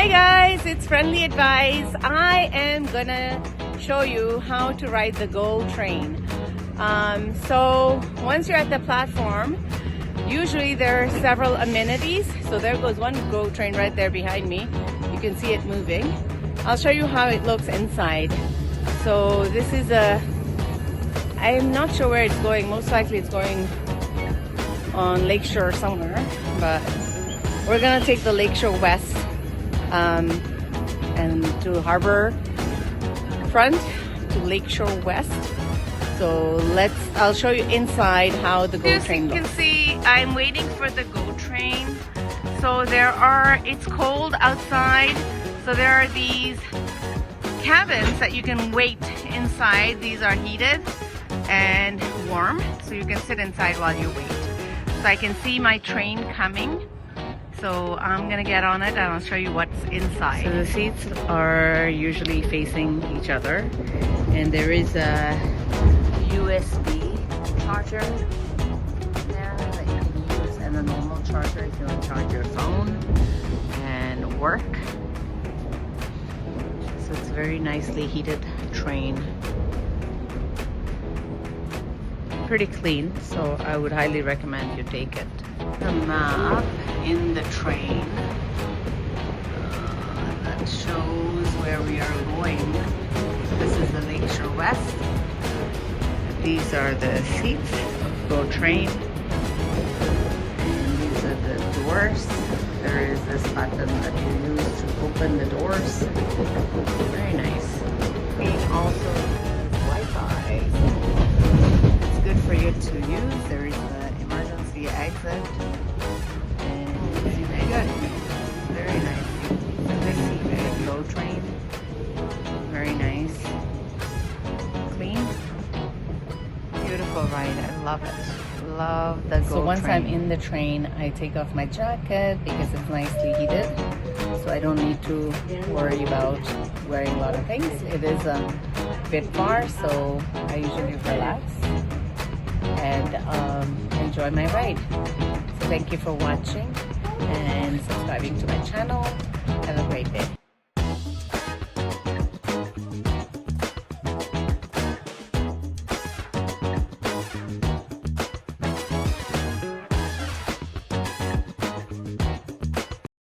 Hi guys, it's Friendly Advice. I am gonna show you how to ride the GO train. So once you're at the platform, usually there are several amenities. So there goes one GO train right there behind me. You can see it moving. I'll show you how it looks inside. So this is I'm not sure where it's going. Most likely it's going on Lakeshore somewhere, but we're gonna take the Lakeshore West and to Harbor Front to Lakeshore West. So I'll show you inside how the GO train looks. As you can see, I'm waiting for the GO train. So it's cold outside. So there are these cabins that you can wait inside. These are heated and warm, so you can sit inside while you wait. So I can see my train coming. So I'm gonna get on it and I'll show you what's inside. So the seats are usually facing each other, and there is a USB charger there that you can use, and a normal charger if you want to charge your phone and work. So it's a very nicely heated train. Pretty clean, so I would highly recommend you take it. The map in the train that shows where we are going. This is the Lakeshore West. These are the seats of GO train, and these are the doors. There is this button that you use to open the doors. Very nice. We also use Wi-Fi. It's good for you to use. There is the emergency exit. Very nice. This is GO train. Very nice. Clean. Beautiful ride. I love it. Love the GO train. So once I'm in the train, I take off my jacket because it's nicely heated. So I don't need to worry about wearing a lot of things. It is a bit far, so I usually relax and enjoy my ride. So thank you for watching and subscribing to my channel. Have a great day.